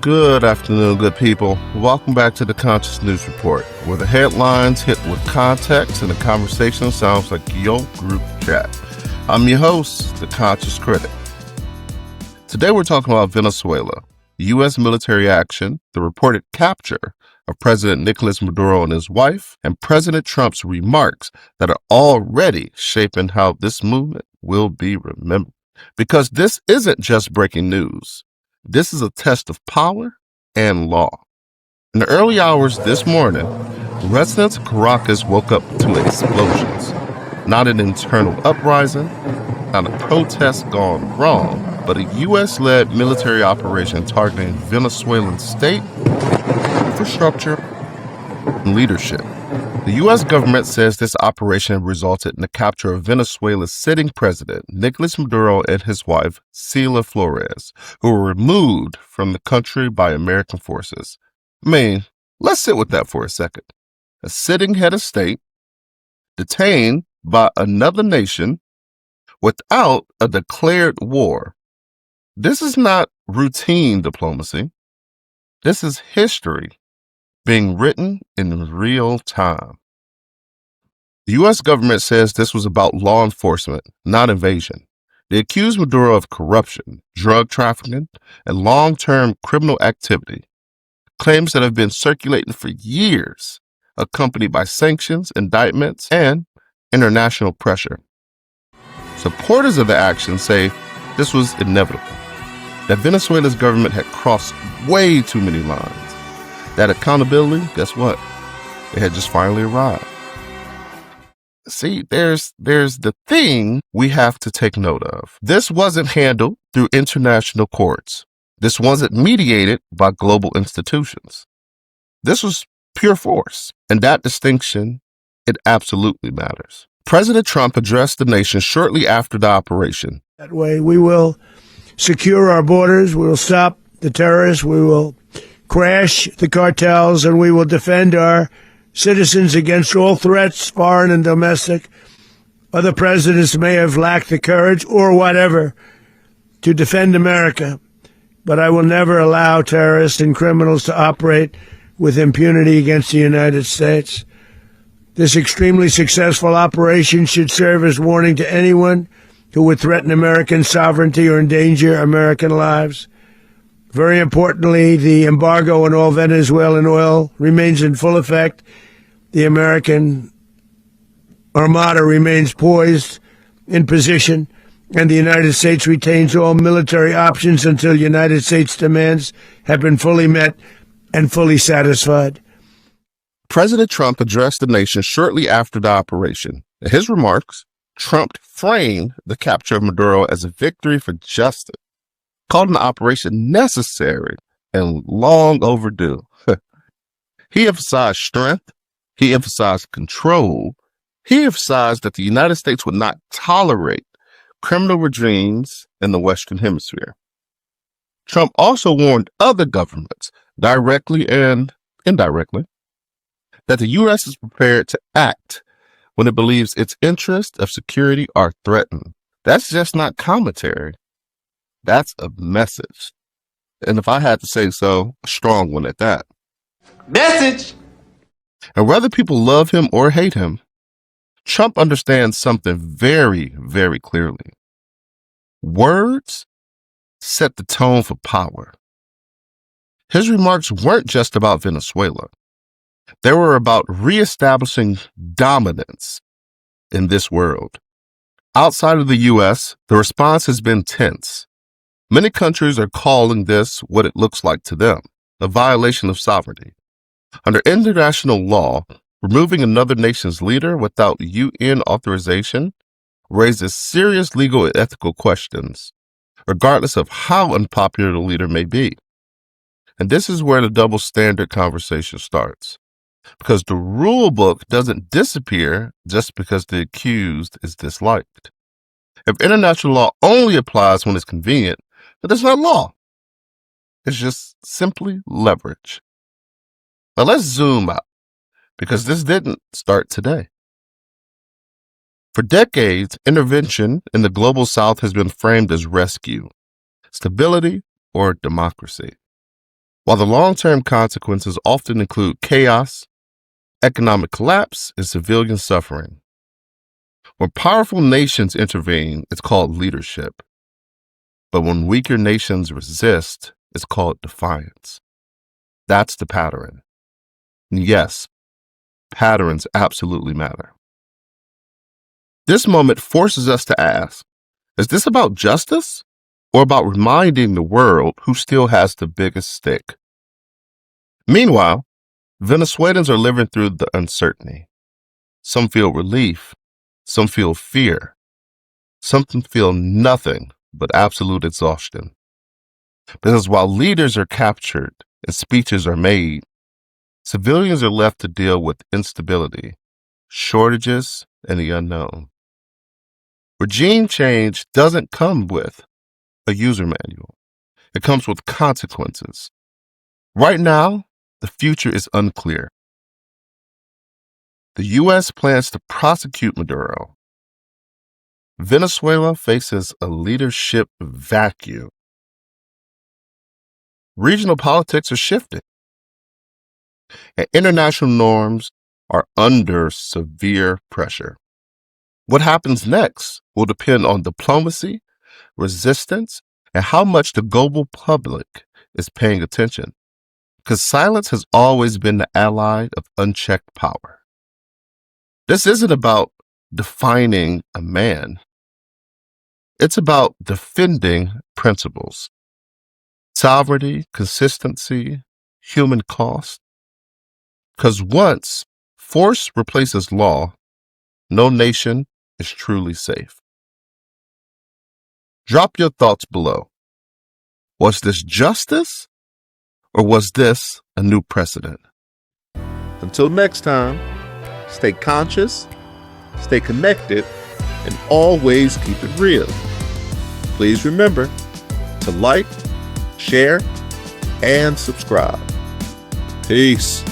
Good afternoon, good people. Welcome back to the Conscious News Report, where the headlines hit with context and the conversation sounds like your group chat. I'm your host, the Conscious Critic. Today we're talking about Venezuela, U.S. military action, the reported capture of President Nicolás Maduro and his wife, and President Trump's remarks that are already shaping how this movement will be remembered. Because this isn't just breaking news. This is a test of power and law. In the early hours this morning, residents of Caracas woke up to explosions. Not an internal uprising, not a protest gone wrong, but a U.S.-led military operation targeting Venezuelan state, infrastructure, and leadership. The U.S. government says this operation resulted in the capture of Venezuela's sitting president, Nicolás Maduro, and his wife, Celia Flores, who were removed from the country by American forces. Let's sit with that for a second. A sitting head of state, detained by another nation without a declared war. This is not routine diplomacy. This is history being written in real time. The U.S. government says this was about law enforcement, not invasion. They accuse Maduro of corruption, drug trafficking, and long-term criminal activity, claims that have been circulating for years, accompanied by sanctions, indictments, and international pressure. Supporters of the action say this was inevitable, that Venezuela's government had crossed way too many lines. That accountability, guess what? It had just finally arrived. See, there's the thing we have to take note of. This wasn't handled through international courts. This wasn't mediated by global institutions. This was pure force. And that distinction, it absolutely matters. President Trump addressed the nation shortly after the operation. That way, we will secure our borders, we will stop the terrorists, we will crash the cartels, and we will defend our citizens against all threats, foreign and domestic. Other presidents may have lacked the courage or whatever to defend America, but I will never allow terrorists and criminals to operate with impunity against the United States. This extremely successful operation should serve as warning to anyone who would threaten American sovereignty or endanger American lives. Very importantly, the embargo on all Venezuelan oil remains in full effect. The American Armada remains poised in position, and the United States retains all military options until United States demands have been fully met and fully satisfied. President Trump addressed the nation shortly after the operation. In his remarks, Trump framed the capture of Maduro as a victory for justice, called the operation necessary and long overdue. He emphasized strength. He emphasized control. He emphasized that the United States would not tolerate criminal regimes in the Western Hemisphere. Trump also warned other governments, directly and indirectly, that the U.S. is prepared to act when it believes its interests of security are threatened. That's just not commentary. That's a message. And if I had to say so, a strong one at that. Message! And whether people love him or hate him, Trump understands something very, very clearly. Words set the tone for power. His remarks weren't just about Venezuela. They were about reestablishing dominance in this world. Outside of the U.S., the response has been tense. Many countries are calling this what it looks like to them, a violation of sovereignty. Under international law, removing another nation's leader without UN authorization raises serious legal and ethical questions, regardless of how unpopular the leader may be. And this is where the double standard conversation starts, because the rule book doesn't disappear just because the accused is disliked. If international law only applies when it's convenient, but it's not law. It's just simply leverage. Now let's zoom out, because this didn't start today. For decades, intervention in the global South has been framed as rescue, stability, or democracy. while the long-term consequences often include chaos, economic collapse, and civilian suffering. When powerful nations intervene, it's called leadership. But when weaker nations resist, it's called defiance. That's the pattern. And yes, patterns absolutely matter. This moment forces us to ask, is this about justice or about reminding the world who still has the biggest stake? Meanwhile, Venezuelans are living through the uncertainty. Some feel relief, some feel fear, some feel nothing but absolute exhaustion. Because while leaders are captured and speeches are made, civilians are left to deal with instability, shortages, and the unknown. Regime change doesn't come with a user manual. It comes with consequences. Right now, the future is unclear. The U.S. plans to prosecute Maduro. Venezuela faces a leadership vacuum. Regional politics are shifting, and international norms are under severe pressure. What happens next will depend on diplomacy, resistance, and how much the global public is paying attention. Because silence has always been the ally of unchecked power. This isn't about defining a man. It's about defending principles. Sovereignty, consistency, human cost. Because once force replaces law, no nation is truly safe. Drop your thoughts below. Was this justice or was this a new precedent? Until next time, stay conscious, stay connected, and always keep it real. Please remember to like, share, and subscribe. Peace.